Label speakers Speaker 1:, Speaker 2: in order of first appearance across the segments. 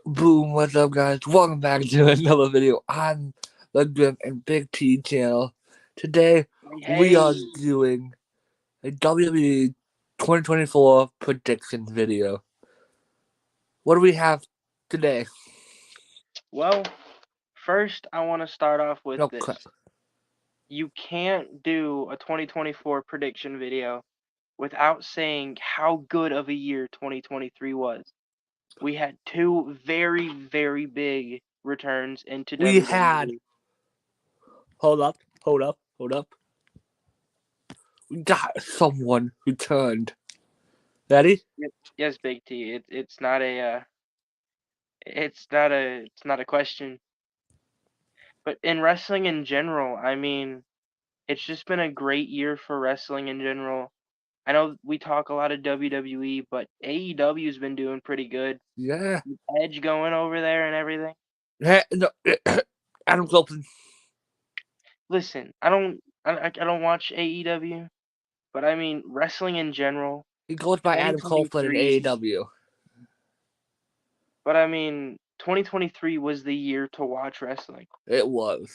Speaker 1: Boom, what's up guys? Welcome back to another video on the Grimm and Big T channel. Today we are
Speaker 2: Hey,
Speaker 1: doing a WWE 2024 predictions video. What do we have today?
Speaker 2: well, first I want to start off with
Speaker 1: No crap.
Speaker 2: this. You can't do a 2024 prediction video without saying how good of a year 2023 was. We had two very, very big returns into
Speaker 1: We had
Speaker 2: WWE.
Speaker 1: hold up. We got someone returned. Ready?
Speaker 2: Yes, Big T. It's not a question. But in wrestling in general, I mean, it's just been a great year for wrestling in general. I know we talk a lot of WWE, but AEW's been doing pretty good.
Speaker 1: Yeah.
Speaker 2: With Edge going over there and everything.
Speaker 1: No, Adam Copeland.
Speaker 2: Listen, I don't watch AEW, but I mean wrestling in general.
Speaker 1: He goes by Adam Copeland in
Speaker 2: 2023,
Speaker 1: AEW.
Speaker 2: but I mean 2023 was the year to watch wrestling.
Speaker 1: It was.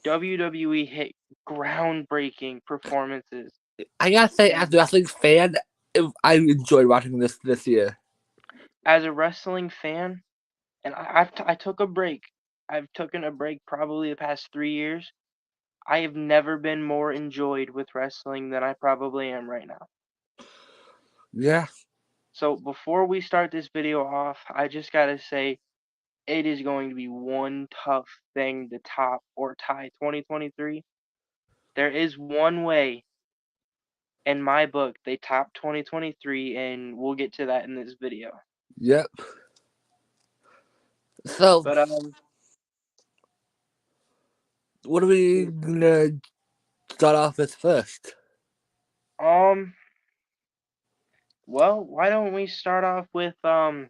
Speaker 2: WWE hit groundbreaking performances,
Speaker 1: I gotta say, as
Speaker 2: and
Speaker 1: a wrestling fan, I enjoyed watching this year.
Speaker 2: as a wrestling fan, and I took a break. I've taken a break probably the past 3 years. I have never been more enjoyed with wrestling than I probably am right now.
Speaker 1: Yeah,
Speaker 2: So before we start this video off, I just gotta say it is going to be one tough thing to top or tie 2023. There is one way in my book they top 2023, and we'll get to that in this video.
Speaker 1: yep. So,
Speaker 2: But
Speaker 1: what are we gonna start off with first?
Speaker 2: um, well, why don't we start off with let's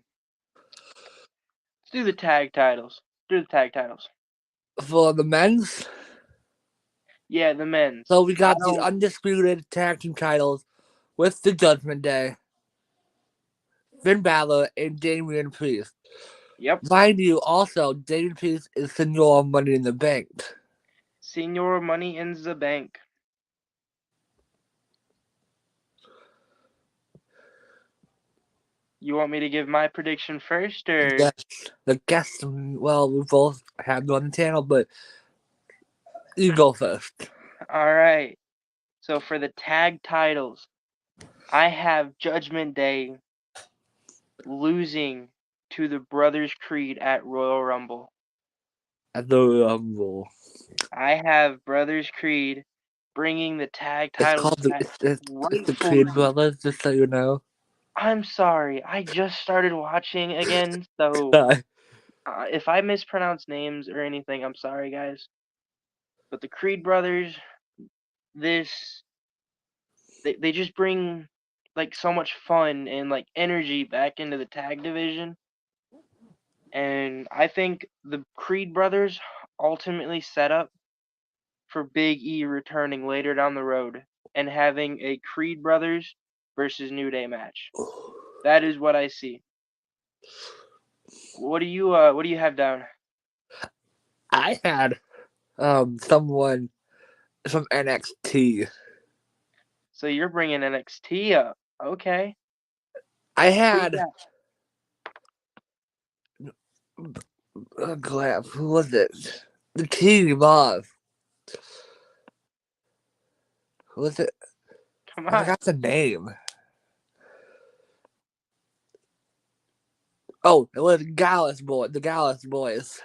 Speaker 2: do the tag titles. Do the tag titles.
Speaker 1: For the men's,
Speaker 2: Yeah, the men's.
Speaker 1: so we
Speaker 2: I
Speaker 1: got the
Speaker 2: don't.
Speaker 1: undisputed tag team titles with the Judgment Day, Finn Balor, and Damian Priest.
Speaker 2: Yep.
Speaker 1: Mind you, also, Damian Priest is Senor Money in the Bank.
Speaker 2: Senior Money in the Bank. You want me to give my prediction first, or
Speaker 1: Yes, the guests, well, we both have them on the channel, but you go first.
Speaker 2: all right? So for the tag titles, I have Judgment Day losing to the Brothers Creed at Royal Rumble.
Speaker 1: At the Rumble.
Speaker 2: I have Brothers Creed bringing the tag
Speaker 1: It's
Speaker 2: titles
Speaker 1: called the
Speaker 2: back
Speaker 1: it's the Creed
Speaker 2: rightfully.
Speaker 1: Brothers, just so you know.
Speaker 2: I'm sorry, I just started watching again, so if I mispronounce names or anything, I'm sorry, guys. But the Creed brothers, this they just bring like so much fun and like energy back into the tag division. And I think the Creed brothers ultimately set up for Big E returning later down the road and having a Creed brothers versus New Day match. That is what I see. What do you have down?
Speaker 1: I had someone from NXT.
Speaker 2: So you're bringing NXT up. Okay.
Speaker 1: I
Speaker 2: Who's
Speaker 1: had
Speaker 2: that?
Speaker 1: crap, who was it? The team of who was it?
Speaker 2: Come
Speaker 1: I
Speaker 2: on.
Speaker 1: forgot the name. Oh, it was Gallus boy. The Gallus boys.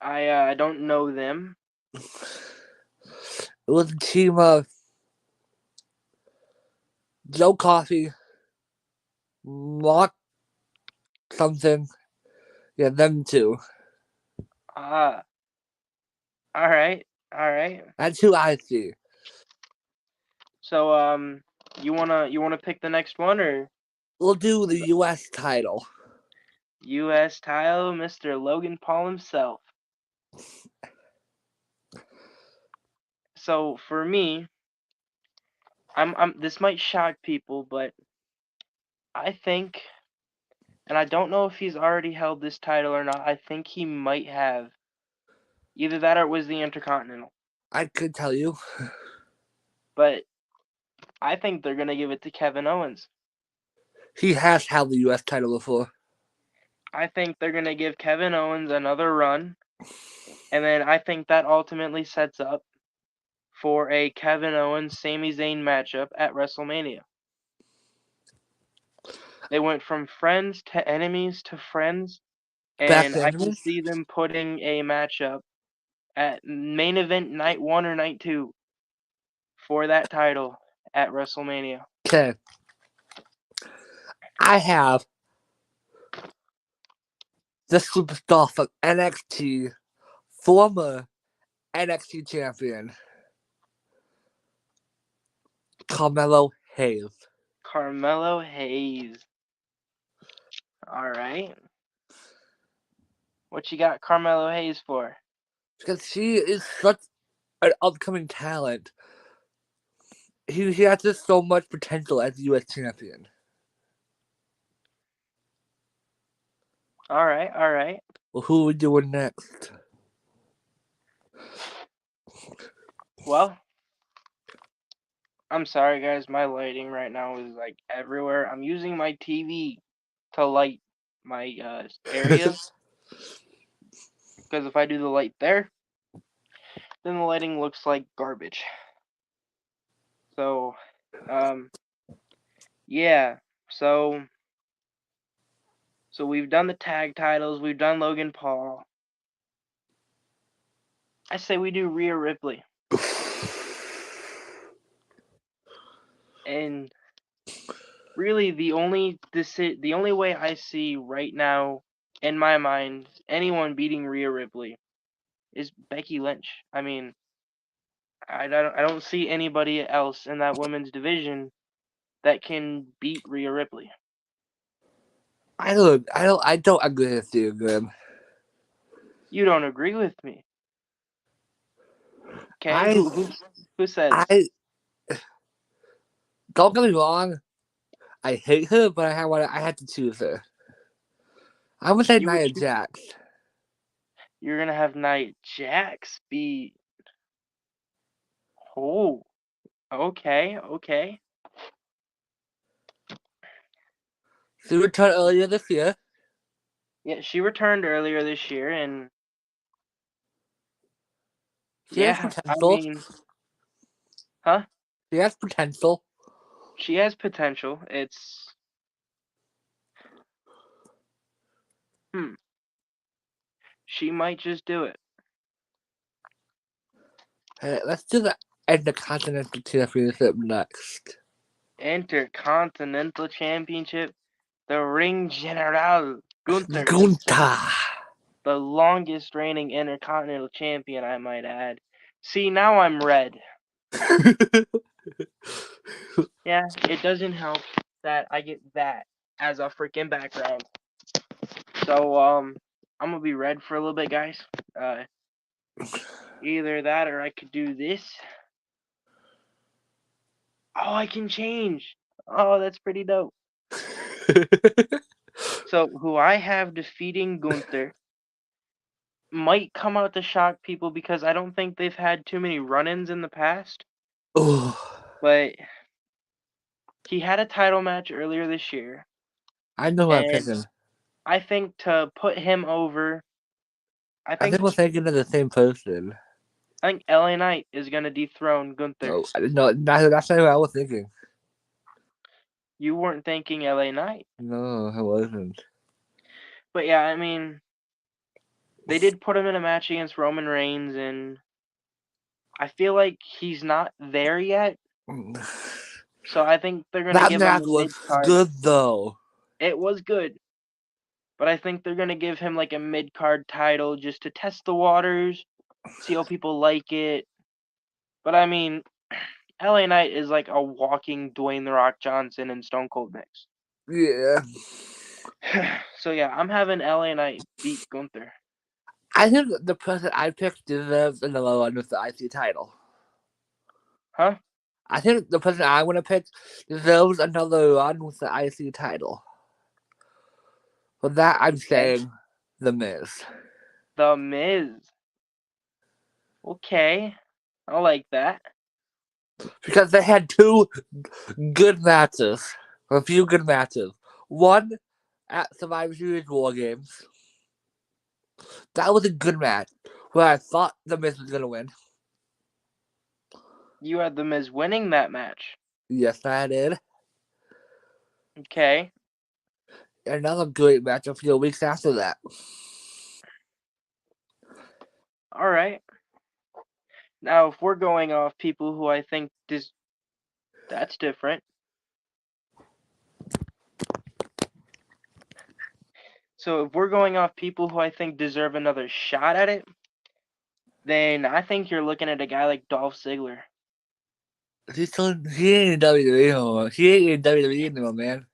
Speaker 2: I don't know them.
Speaker 1: It was a team of Joe Coffey, Mark something. Yeah, them two.
Speaker 2: Ah, all right. All right.
Speaker 1: That's who I see.
Speaker 2: So you wanna pick the next one, or
Speaker 1: We'll do the U.S. title.
Speaker 2: U.S. title, Mr. Logan Paul himself. So for me, I'm this might shock people, but I think, and I don't know if he's already held this title or not. I think he might have. Either that or it was the Intercontinental.
Speaker 1: I could tell you.
Speaker 2: But I think they're going to give it to Kevin Owens.
Speaker 1: He has held the U.S. title before.
Speaker 2: I think they're going to give Kevin Owens another run. And then I think that ultimately sets up for a Kevin Owens Sami Zayn matchup at WrestleMania. They went from friends to enemies to friends.
Speaker 1: Back
Speaker 2: And
Speaker 1: to
Speaker 2: I can
Speaker 1: enemies?
Speaker 2: see them putting a matchup at main event night 1 or night 2 for that title at WrestleMania.
Speaker 1: Okay. I have the superstar from NXT, former NXT champion, Carmelo Hayes.
Speaker 2: Carmelo Hayes. All right. What you got Carmelo Hayes for?
Speaker 1: Because he is such an upcoming talent. He has just so much potential as the U.S. champion.
Speaker 2: All right, all right.
Speaker 1: Well, who are we doing next?
Speaker 2: Well, I'm sorry guys, my lighting right now is like everywhere. I'm using my TV to light my area because if I do the light there, then the lighting looks like garbage. So, um yeah. So we've done the tag titles, we've done Logan Paul. I say we do Rhea Ripley. And really the only way I see right now in my mind anyone beating Rhea Ripley is Becky Lynch. I mean, I don't see anybody else in that women's division that can beat Rhea Ripley.
Speaker 1: I don't agree with you, Grimm.
Speaker 2: You don't agree with me. Okay,
Speaker 1: I,
Speaker 2: who says?
Speaker 1: I, don't get me wrong. I hate her, but I had to choose her. I'm gonna say
Speaker 2: You would
Speaker 1: Nia Jax.
Speaker 2: you're gonna have Nia Jax beat. Oh, okay, okay.
Speaker 1: She returned earlier this year.
Speaker 2: Yeah, she returned earlier this year, and
Speaker 1: She has
Speaker 2: yeah, I
Speaker 1: potential.
Speaker 2: mean, huh?
Speaker 1: She has potential.
Speaker 2: She has potential. It's hmm. She might just do it.
Speaker 1: Hey, let's do the Intercontinental Championship next.
Speaker 2: Intercontinental Championship, the Ring General Gunther,
Speaker 1: Gunta.
Speaker 2: the longest reigning Intercontinental Champion, I might add. See, now I'm red. Yeah, it doesn't help that I get that as a freaking background. So, I'm gonna be red for a little bit, guys. Either that or I could do this. Oh, I can change. Oh, that's pretty dope. So, who I have defeating Gunther might come out to shock people because I don't think they've had too many run-ins in the past.
Speaker 1: Oh,
Speaker 2: But he had a title match earlier this year,
Speaker 1: I know what I'm
Speaker 2: and
Speaker 1: picking.
Speaker 2: I think to put him over, I
Speaker 1: I think
Speaker 2: think
Speaker 1: we're thinking of the same person.
Speaker 2: I think LA Knight is gonna dethrone Gunther.
Speaker 1: No, that's not what I was thinking.
Speaker 2: You weren't thinking LA Knight,
Speaker 1: No, I wasn't.
Speaker 2: but yeah, I mean, they did put him in a match against Roman Reigns, and I feel like he's not there yet. So I think they're gonna
Speaker 1: That
Speaker 2: give him
Speaker 1: match
Speaker 2: a
Speaker 1: was
Speaker 2: mid card.
Speaker 1: good though.
Speaker 2: It was good, but I think they're gonna give him like a mid card title just to test the waters, see how people like it. But I mean, LA Knight is like a walking Dwayne the Rock Johnson and Stone Cold mix.
Speaker 1: Yeah.
Speaker 2: So yeah, I'm having LA Knight beat Gunther.
Speaker 1: I think the person I picked deserves another one with the IC title.
Speaker 2: Huh?
Speaker 1: I think the person I want to pick deserves another run with the IC title. For that, I'm
Speaker 2: Okay.
Speaker 1: saying The Miz.
Speaker 2: The Miz. Okay. I like that.
Speaker 1: Because they had two good matches. A few good matches. One at Survivor Series War Games. That was a good match. Where I thought The Miz was going to win.
Speaker 2: You had The Miz winning that match.
Speaker 1: Yes, I did.
Speaker 2: Okay.
Speaker 1: Another great match a few weeks after that.
Speaker 2: All right. Now, if we're going off people who I think that's different. So if we're going off people who I think deserve another shot at it, then I think you're looking at a guy like Dolph Ziggler.
Speaker 1: He ain't in WWE anymore. He ain't in WWE anymore, man.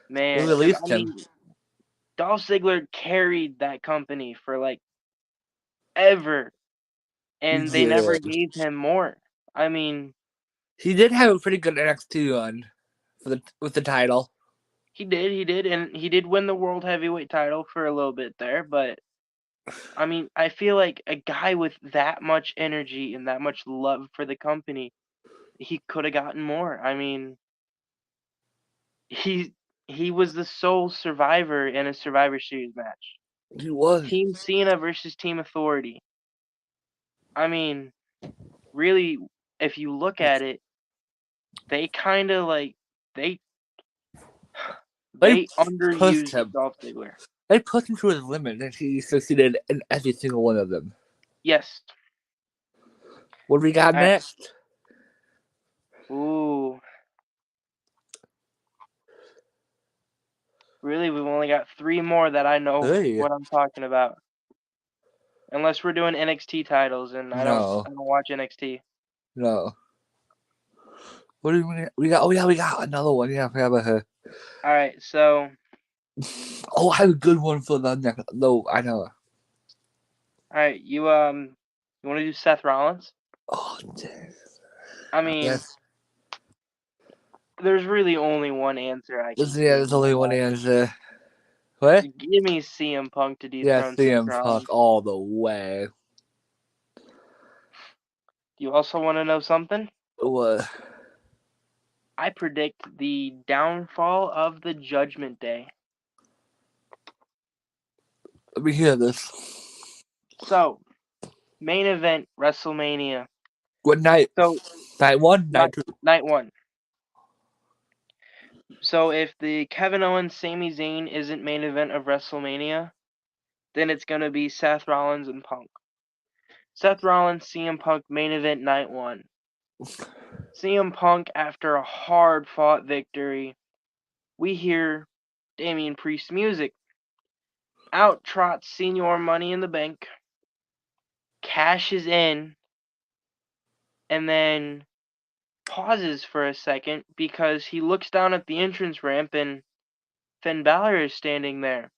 Speaker 1: They
Speaker 2: Man, because I
Speaker 1: released him.
Speaker 2: mean, Dolph Ziggler carried that company for like ever, and they never
Speaker 1: Yeah.
Speaker 2: gave him more. I mean,
Speaker 1: He did have a pretty good NXT run with the title.
Speaker 2: he did, and he did win the World Heavyweight title for a little bit there, but I mean, I feel like a guy with that much energy and that much love for the company, he could have gotten more. I mean, he he was the sole survivor in a Survivor Series match.
Speaker 1: He was.
Speaker 2: Team Cena versus Team Authority. I mean, really, if you look at it, they kind of like they
Speaker 1: They
Speaker 2: they
Speaker 1: pushed
Speaker 2: underused
Speaker 1: him.
Speaker 2: Dolph Ziggler.
Speaker 1: They pushed him to his limit, and he succeeded in every single one of them.
Speaker 2: Yes.
Speaker 1: What do we got
Speaker 2: I,
Speaker 1: next?
Speaker 2: ooh, really, we've only got three more that I know
Speaker 1: Hey,
Speaker 2: what I'm talking about. Unless we're doing NXT titles, and
Speaker 1: no,
Speaker 2: I don't watch NXT.
Speaker 1: no. What do we? We got. Oh yeah, we got another one. Yeah, I forgot about her.
Speaker 2: All right, so
Speaker 1: Oh, I have a good one for the next. No, I know.
Speaker 2: all right, you want to do Seth Rollins?
Speaker 1: Oh, dang.
Speaker 2: I mean,
Speaker 1: Yes.
Speaker 2: there's really only one answer I can
Speaker 1: Yeah,
Speaker 2: give
Speaker 1: there's
Speaker 2: in my
Speaker 1: only one
Speaker 2: mind.
Speaker 1: answer. What?
Speaker 2: Give me CM Punk to
Speaker 1: Yeah,
Speaker 2: dethrone Seth
Speaker 1: CM Punk
Speaker 2: Rollins.
Speaker 1: all the way.
Speaker 2: Do you also want to know something?
Speaker 1: What?
Speaker 2: I predict the downfall of the Judgment Day.
Speaker 1: Let me hear this.
Speaker 2: So, main event WrestleMania.
Speaker 1: What night?
Speaker 2: So,
Speaker 1: Night one,
Speaker 2: night
Speaker 1: night two.
Speaker 2: night one. So, if the Kevin Owens Sami Zayn isn't main event of WrestleMania, then it's gonna be Seth Rollins and Punk. Seth Rollins, CM Punk main event night one. CM Punk after a hard fought victory. We hear Damian Priest music. Out trots Senior Money in the Bank, cashes in, and then pauses for a second because he looks down at the entrance ramp and Finn Balor is standing there.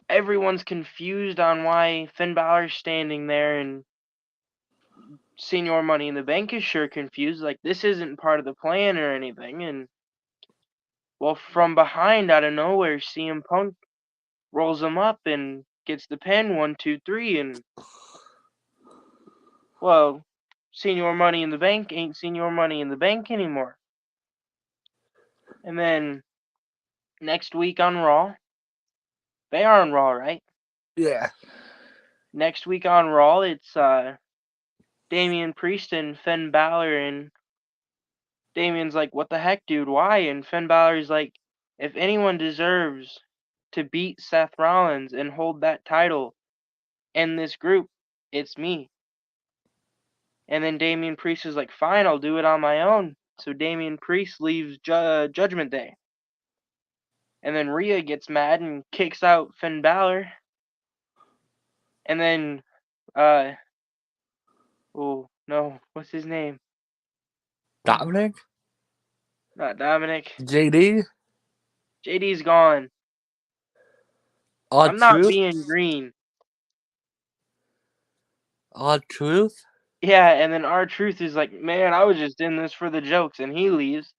Speaker 2: Everyone's confused on why Finn Balor's standing there, and Senior Money in the Bank is sure confused, like this isn't part of the plan or anything. And well, from behind out of nowhere, CM Punk rolls him up and gets the pin 1, 2, 3, and well, Senior Money in the Bank ain't Senior Money in the Bank anymore. And then next week on Raw, they are on Raw, right?
Speaker 1: Yeah.
Speaker 2: Next week on Raw, it's Damian Priest and Finn Balor, and Damian's like, "What the heck, dude? Why?" And Finn Balor's like, "If anyone deserves to beat Seth Rollins and hold that title in this group, it's me." And then Damian Priest is like, "Fine, I'll do it on my own." So Damian Priest leaves Judgment Day. And then Rhea gets mad and kicks out Finn Balor. And then, oh no, what's his name?
Speaker 1: Dominic?
Speaker 2: Not Dominic.
Speaker 1: JD?
Speaker 2: JD's gone.
Speaker 1: Odd
Speaker 2: I'm not
Speaker 1: Truth?
Speaker 2: being green.
Speaker 1: Odd Truth?
Speaker 2: Yeah, and then R-Truth is like, man, I was just in this for the jokes, and he leaves.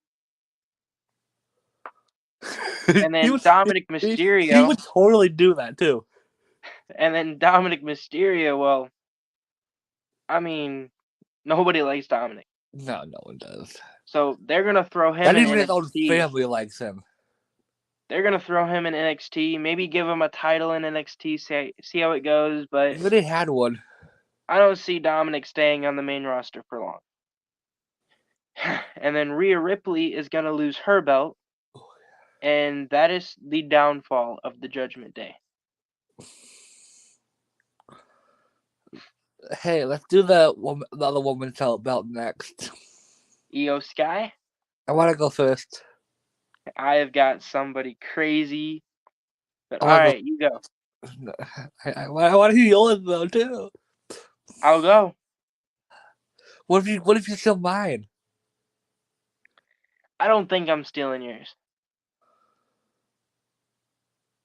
Speaker 2: And
Speaker 1: he
Speaker 2: then
Speaker 1: would
Speaker 2: Dominic
Speaker 1: he
Speaker 2: Mysterio,
Speaker 1: would totally do that too.
Speaker 2: Well, I mean, nobody likes Dominic.
Speaker 1: No, no one does.
Speaker 2: So they're gonna throw him
Speaker 1: Not
Speaker 2: in
Speaker 1: even his own
Speaker 2: NXT.
Speaker 1: family likes him.
Speaker 2: They're gonna throw him in NXT. Maybe give him a title in NXT. See how it goes. But
Speaker 1: He already had one.
Speaker 2: I don't see Dominic staying on the main roster for long. And then Rhea Ripley is gonna lose her belt, and that is the downfall of the Judgment Day.
Speaker 1: Hey, let's do the other woman's belt next.
Speaker 2: Io Sky,
Speaker 1: I want to go first.
Speaker 2: I have got somebody crazy. But
Speaker 1: I
Speaker 2: all
Speaker 1: want to
Speaker 2: right, you go.
Speaker 1: go. I want to hear yours though too.
Speaker 2: I'll go.
Speaker 1: What if you steal mine?
Speaker 2: I don't think I'm stealing yours.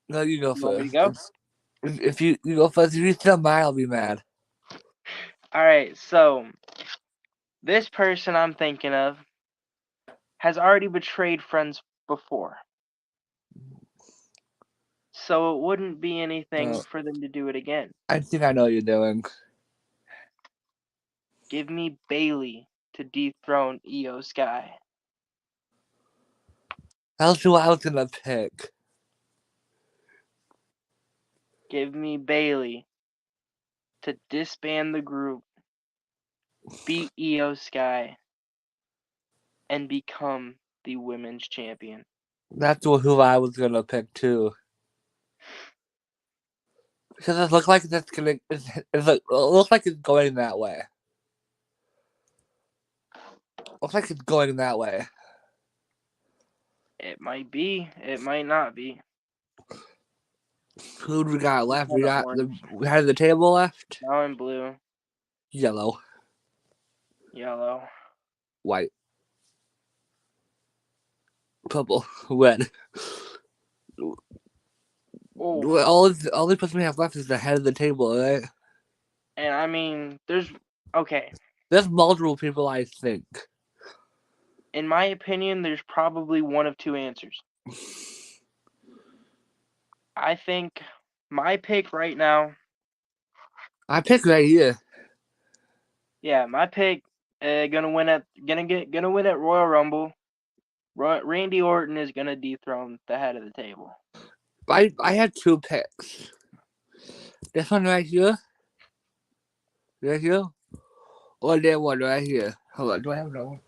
Speaker 1: No, you go
Speaker 2: You want me to
Speaker 1: first.
Speaker 2: go?
Speaker 1: If you go first, if you steal mine, I'll be mad.
Speaker 2: All right, so this person I'm thinking of has already betrayed friends before. So it wouldn't be anything for them to do it again.
Speaker 1: I think I know what you're doing.
Speaker 2: Give me Bailey to dethrone Io Sky.
Speaker 1: That's who I was gonna pick.
Speaker 2: Give me Bailey to disband the group, beat Io Sky, and become the women's champion.
Speaker 1: That's who I was gonna pick too. Because it looks like that's gonna. It looks like it's going that way. Looks like it's going that way.
Speaker 2: It might be. It might not be.
Speaker 1: Who do we got left? We
Speaker 2: Kinda
Speaker 1: got
Speaker 2: orange.
Speaker 1: we had the table left.
Speaker 2: Now I'm blue,
Speaker 1: Yellow,
Speaker 2: yellow.
Speaker 1: white, purple, red.
Speaker 2: Oh,
Speaker 1: All the person we have left is the head of the table, right?
Speaker 2: and I mean, okay.
Speaker 1: There's multiple people, I think.
Speaker 2: In my opinion, there's probably one of two answers. I think my pick right now.
Speaker 1: I picked right here.
Speaker 2: Yeah, my pick. Gonna win at Royal Rumble. Randy Orton is gonna dethrone the head of the table.
Speaker 1: I had two picks. This one right here. Right here. Or that one right here. Hold on, do I have another one?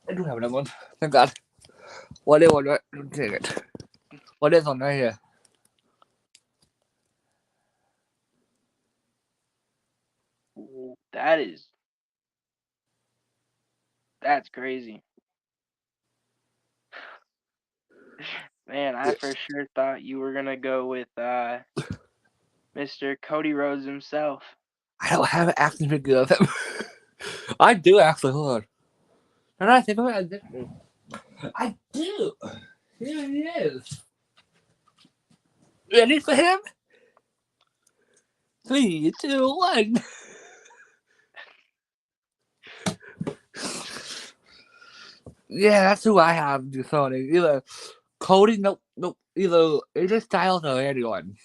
Speaker 1: I do have another one. Thank God. What that one right? Dang it. What this one right here?
Speaker 2: Ooh, that's crazy. Man, I for sure thought you were gonna go with Mr. Cody Rhodes himself.
Speaker 1: I don't have an action figure of him. I do actually. Hold on. And I think about it. I do. Here he is. Ready for him? 3, 2, 1. Yeah, that's who I have dethroning. Either Cody, nope. Either AJ Styles or anyone.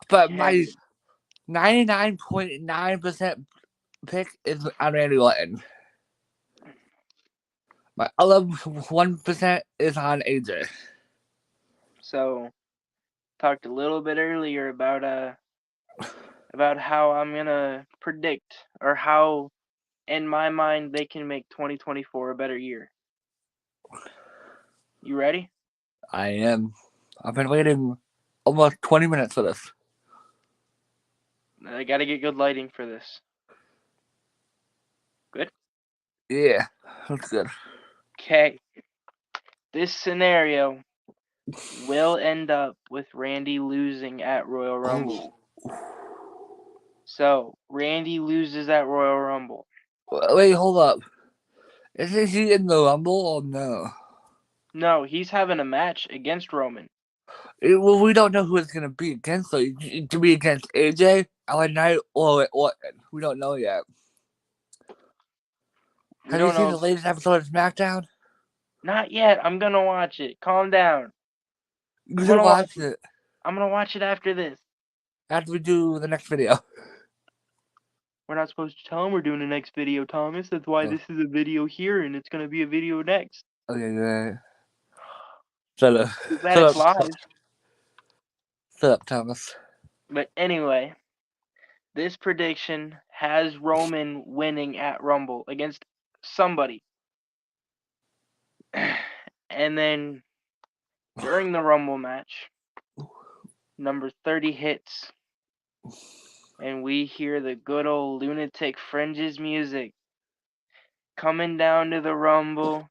Speaker 1: But my 99.9% pick is on Randy Orton. My other 1% is on AJ.
Speaker 2: So, talked a little bit earlier about how I'm gonna predict, or how in my mind they can make 2024 a better year. You ready?
Speaker 1: I am. I've been waiting almost 20 minutes for this.
Speaker 2: I gotta get good lighting for this. Good?
Speaker 1: Yeah, that's good.
Speaker 2: Okay. This scenario will end up with Randy losing at Royal Rumble. So, Randy loses at Royal Rumble.
Speaker 1: Wait, hold up. Is he in the Rumble or no?
Speaker 2: No, he's having a match against Roman.
Speaker 1: Well, we don't know who it's gonna be against. So it to be against AJ, LA Knight, or Orton. We don't know yet.
Speaker 2: We
Speaker 1: Have you
Speaker 2: don't
Speaker 1: seen
Speaker 2: know.
Speaker 1: the latest episode of SmackDown?
Speaker 2: Not yet. I'm gonna watch it. Calm down.
Speaker 1: You
Speaker 2: I'm
Speaker 1: should
Speaker 2: gonna watch
Speaker 1: watch
Speaker 2: it.
Speaker 1: it
Speaker 2: I'm gonna watch it after this.
Speaker 1: after we do the next video.
Speaker 2: We're not supposed to tell him we're doing the next video, Thomas. That's why
Speaker 1: Oh,
Speaker 2: this is a video here and it's gonna be a video next.
Speaker 1: okay, good. Shut up.
Speaker 2: Too bad
Speaker 1: Shut
Speaker 2: it's
Speaker 1: up.
Speaker 2: live.
Speaker 1: Shut up, Thomas.
Speaker 2: But anyway, this prediction has Roman winning at Rumble against somebody. And then during the Rumble match, number 30 hits, and we hear the good old Lunatic Fringes music coming down to the Rumble,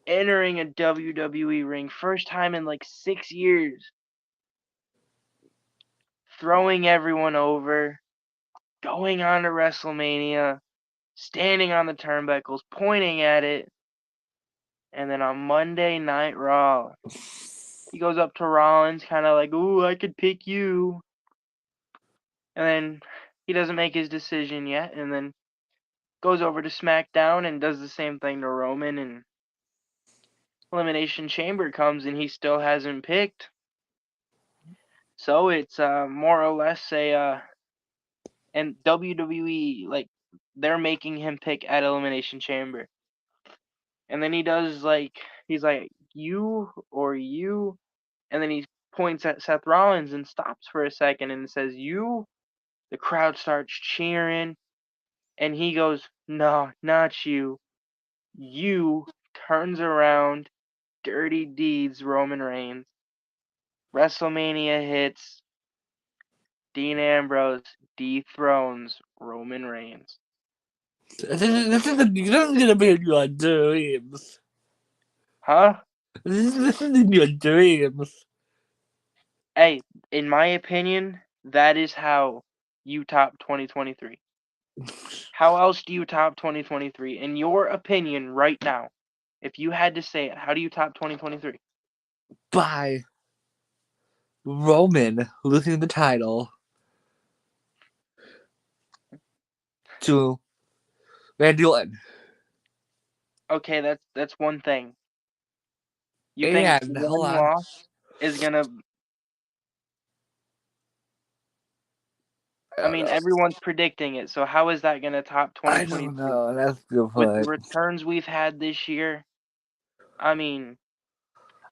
Speaker 2: entering a WWE ring, first time in like 6 years, throwing everyone over, going on to WrestleMania, standing on the turnbuckles, pointing at it, and then on Monday Night Raw, he goes up to Rollins, kind of like, "Ooh, I could pick you," and then he doesn't make his decision yet, and then goes over to SmackDown and does the same thing to Roman, and Elimination Chamber comes and he still hasn't picked. So it's more or less and WWE, like, they're making him pick at Elimination Chamber. And then he does, like, he's like, "You or you," and then he points at Seth Rollins and stops for a second and says, "You." The crowd starts cheering, and he goes, "No, not you. You." Turns around, Dirty Deeds, Roman Reigns. WrestleMania hits, Dean Ambrose dethrones Roman Reigns.
Speaker 1: This is gonna be in your dreams.
Speaker 2: Huh?
Speaker 1: This is in your dreams.
Speaker 2: Hey, in my opinion, that is how you top 2023. How else do you top 2023? In your opinion, right now, if you had to say it, how do you top 2023?
Speaker 1: By Roman losing the title to Randy Orton.
Speaker 2: Okay, that's one thing. You think
Speaker 1: And hold
Speaker 2: one
Speaker 1: on.
Speaker 2: loss is gonna?
Speaker 1: I
Speaker 2: I
Speaker 1: don't
Speaker 2: mean,
Speaker 1: know.
Speaker 2: everyone's predicting it. So how is that gonna top
Speaker 1: I don't
Speaker 2: 2023
Speaker 1: know. That's a good
Speaker 2: with the
Speaker 1: point.
Speaker 2: returns we've had this year? I mean,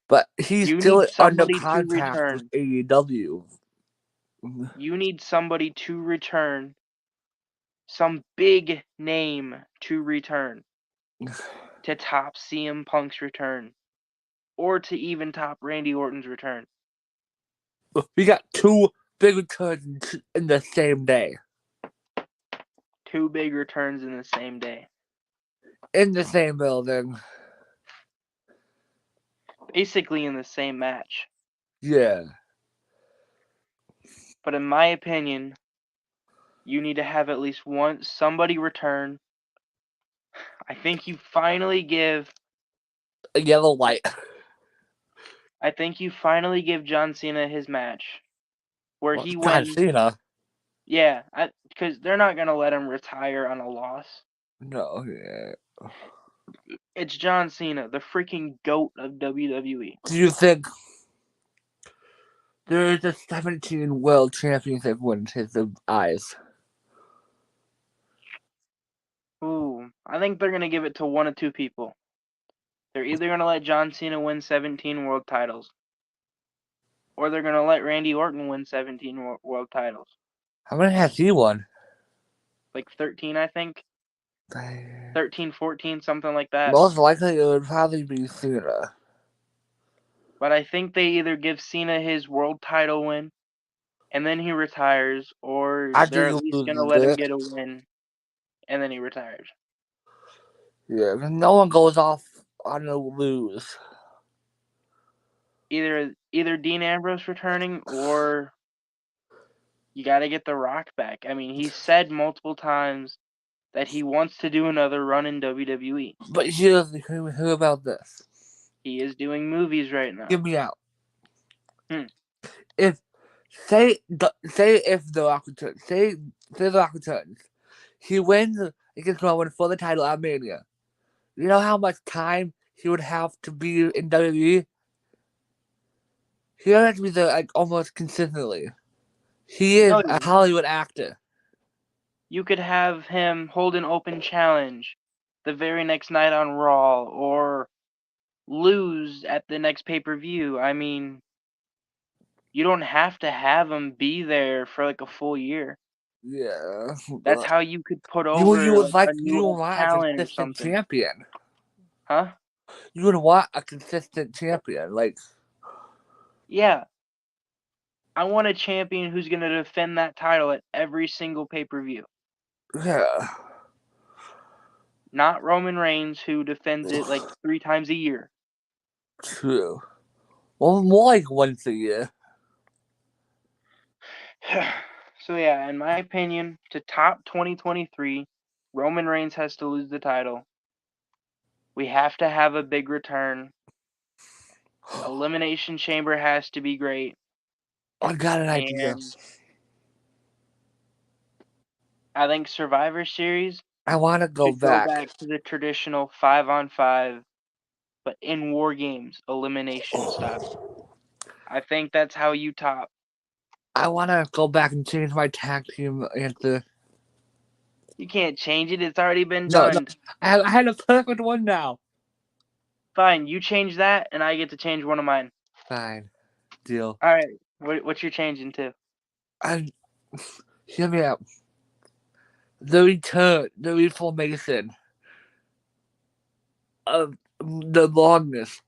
Speaker 1: But he's
Speaker 2: you
Speaker 1: still
Speaker 2: need
Speaker 1: under
Speaker 2: somebody to
Speaker 1: contract with
Speaker 2: return.
Speaker 1: AEW.
Speaker 2: You need somebody to return. Some big name to return to top CM Punk's return, or to even top Randy Orton's return.
Speaker 1: We got two big returns in the same day.
Speaker 2: Two big returns in the same day.
Speaker 1: In the same building.
Speaker 2: Basically in the same match.
Speaker 1: Yeah.
Speaker 2: But in my opinion, you need to have at least somebody return. I think you finally give
Speaker 1: A yellow light.
Speaker 2: John Cena his match where
Speaker 1: Well,
Speaker 2: he
Speaker 1: John
Speaker 2: wins.
Speaker 1: Cena.
Speaker 2: Yeah, because they're not gonna let him retire on a loss.
Speaker 1: No, yeah.
Speaker 2: It's John Cena, the freaking GOAT of WWE.
Speaker 1: Do you think there is a 17 world championship win in his eyes?
Speaker 2: Ooh, I think they're gonna give it to one of two people. They're either gonna let John Cena win 17 world titles, or they're gonna let Randy Orton win 17 world titles.
Speaker 1: How many has he won?
Speaker 2: Like 13, I think. 13, 14, something like that.
Speaker 1: Most likely it would probably be Cena.
Speaker 2: But I think they either give Cena his world title win, and then he retires, or
Speaker 1: After
Speaker 2: they're
Speaker 1: he
Speaker 2: at least gonna
Speaker 1: loses
Speaker 2: let him
Speaker 1: it.
Speaker 2: get a win, and then he retires.
Speaker 1: Yeah, because no one goes off on a lose.
Speaker 2: Either Dean Ambrose returning, or you gotta get The Rock back. I mean, he said multiple times that he wants to do another run in WWE.
Speaker 1: But hear about this.
Speaker 2: He is doing movies right now.
Speaker 1: Give me out.
Speaker 2: Hmm.
Speaker 1: If say if the Rock returns, say the Rock returns, he wins against Roman for the title at Mania. You know how much time he would have to be in WWE? He would have to be there like almost consistently. He is
Speaker 2: No,
Speaker 1: a Hollywood actor.
Speaker 2: you could have him hold an open challenge the very next night on Raw, or lose at the next pay-per-view. I mean, you don't have to have him be there for like a full year.
Speaker 1: Yeah,
Speaker 2: That's
Speaker 1: but
Speaker 2: how you could put
Speaker 1: you
Speaker 2: over
Speaker 1: would
Speaker 2: like
Speaker 1: like
Speaker 2: a new
Speaker 1: you want a
Speaker 2: talent or
Speaker 1: consistent
Speaker 2: something.
Speaker 1: champion.
Speaker 2: Huh?
Speaker 1: You would want a consistent champion, like
Speaker 2: Yeah. I want a champion who's going to defend that title at every single pay-per-view.
Speaker 1: yeah,
Speaker 2: Not Roman Reigns, who defends it like 3 times a year.
Speaker 1: true. Well, more like once a year.
Speaker 2: So yeah, in my opinion, to top 2023, Roman Reigns has to lose the title. We have to have a big return. Elimination Chamber has to be great.
Speaker 1: I got an idea.
Speaker 2: And I think Survivor Series
Speaker 1: I want to go
Speaker 2: should go
Speaker 1: back.
Speaker 2: back to the traditional 5-on-5, but in War Games, elimination style. I think that's how you top.
Speaker 1: I want to go back and change my tag team answer.
Speaker 2: You can't change it. It's already been
Speaker 1: No, no,
Speaker 2: done.
Speaker 1: I had a perfect one now.
Speaker 2: Fine, you change that, and I get to change one of mine.
Speaker 1: Fine, deal.
Speaker 2: All right, what you're changing to?
Speaker 1: And hear me out. The return, the reformation of the longest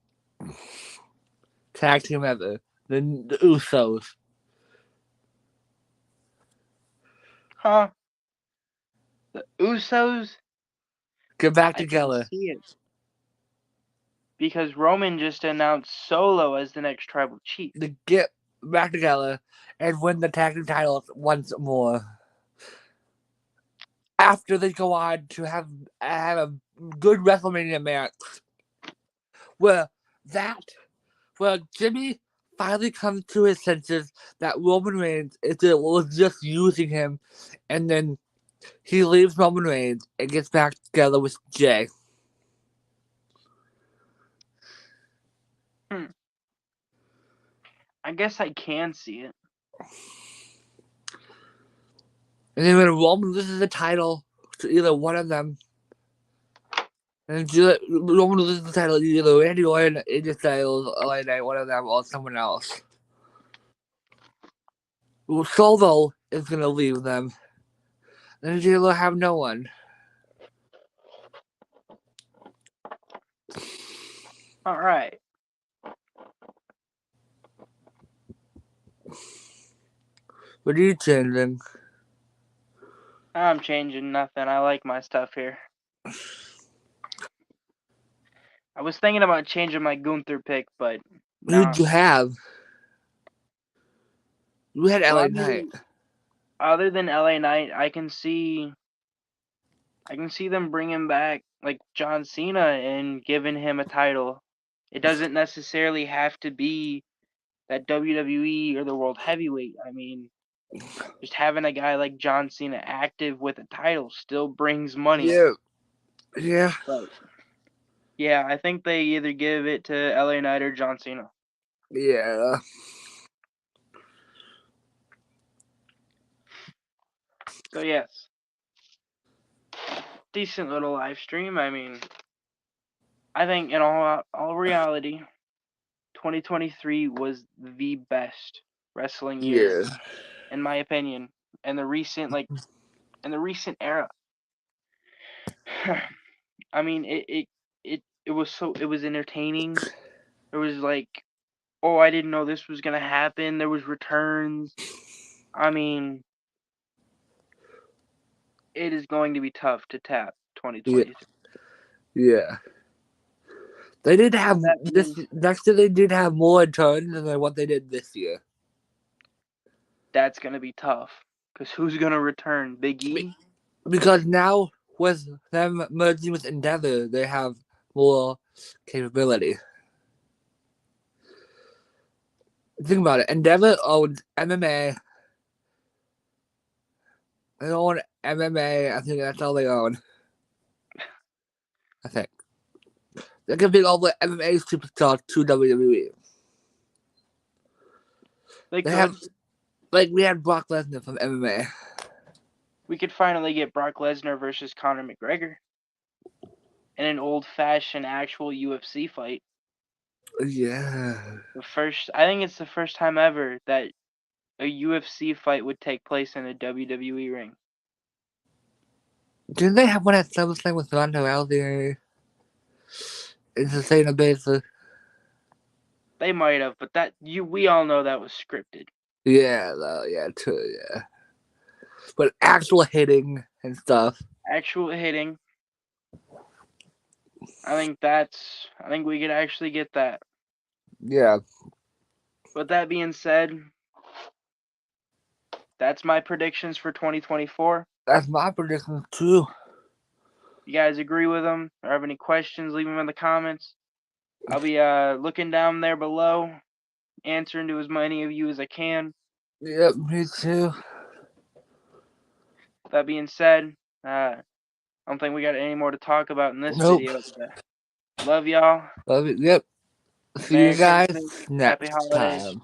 Speaker 1: tag team ever, the Usos.
Speaker 2: Huh? The Usos?
Speaker 1: Get back
Speaker 2: I can
Speaker 1: together.
Speaker 2: see it. Because Roman just announced Solo as the next tribal chief.
Speaker 1: To get back together and win the tag team titles once more. After they go on to have a good WrestleMania match, where Jimmy finally comes to his senses that Roman Reigns was just using him, and then he leaves Roman Reigns and gets back together with Jay.
Speaker 2: I guess I can see it.
Speaker 1: And then when Roman loses the title to either one of them, and Roman loses the title to either Randy Orton, AJ Styles, LA Knight, one of them, or someone else. Solo is going to leave them. Then they'll have no one.
Speaker 2: All right.
Speaker 1: What are you changing?
Speaker 2: I'm changing nothing. I like my stuff here. I was thinking about changing my Gunther pick, but
Speaker 1: Who
Speaker 2: nah.
Speaker 1: did you have? You had
Speaker 2: Well,
Speaker 1: LA Knight.
Speaker 2: other than LA Knight, I can see them bringing back like John Cena and giving him a title. It doesn't necessarily have to be that WWE or the World Heavyweight. I mean, just having a guy like John Cena active with a title still brings money.
Speaker 1: Yeah.
Speaker 2: But yeah, I think they either give it to LA Knight or John Cena.
Speaker 1: Yeah.
Speaker 2: So yes, decent little live stream. I mean, I think in all reality, 2023 was the best wrestling year,
Speaker 1: Yeah.
Speaker 2: in my opinion, in the recent era. I mean, it was entertaining. There was like, oh, I didn't know this was gonna happen. There was returns. I mean, it is going to be tough to tap 2023.
Speaker 1: Yeah. They did have
Speaker 2: That
Speaker 1: this
Speaker 2: being,
Speaker 1: next year. They did have more returns than what they did this year.
Speaker 2: that's gonna be tough because who's gonna return? Big E?
Speaker 1: Because now with them merging with Endeavor, they have more capability. Think about it. Endeavor owns MMA. They own MMA. I think that's all they own. I think. They're giving all the MMA superstars to WWE.
Speaker 2: They
Speaker 1: They
Speaker 2: could.
Speaker 1: have, like, we had Brock Lesnar from MMA.
Speaker 2: We could finally get Brock Lesnar versus Conor McGregor in an old-fashioned actual UFC fight.
Speaker 1: Yeah.
Speaker 2: I think it's the first time ever that a UFC fight would take place in a WWE ring.
Speaker 1: Didn't they have one at SummerSlam with Ronda Rousey? It's the same basis.
Speaker 2: They might have, but we all know that was scripted.
Speaker 1: Yeah, true, yeah. But actual hitting and stuff.
Speaker 2: Actual hitting. I think we could actually get that.
Speaker 1: Yeah.
Speaker 2: With that being said, that's my predictions for 2024.
Speaker 1: That's my prediction too.
Speaker 2: You guys agree with them or have any questions, leave them in the comments. I'll be looking down there below, answering to as many of you as I can.
Speaker 1: Yep, me too.
Speaker 2: That being said, I don't think we got any more to talk about in this
Speaker 1: Nope.
Speaker 2: video. Love y'all.
Speaker 1: Love it. Yep. See
Speaker 2: Merry
Speaker 1: you guys
Speaker 2: Christmas. Happy
Speaker 1: next
Speaker 2: holidays.
Speaker 1: time.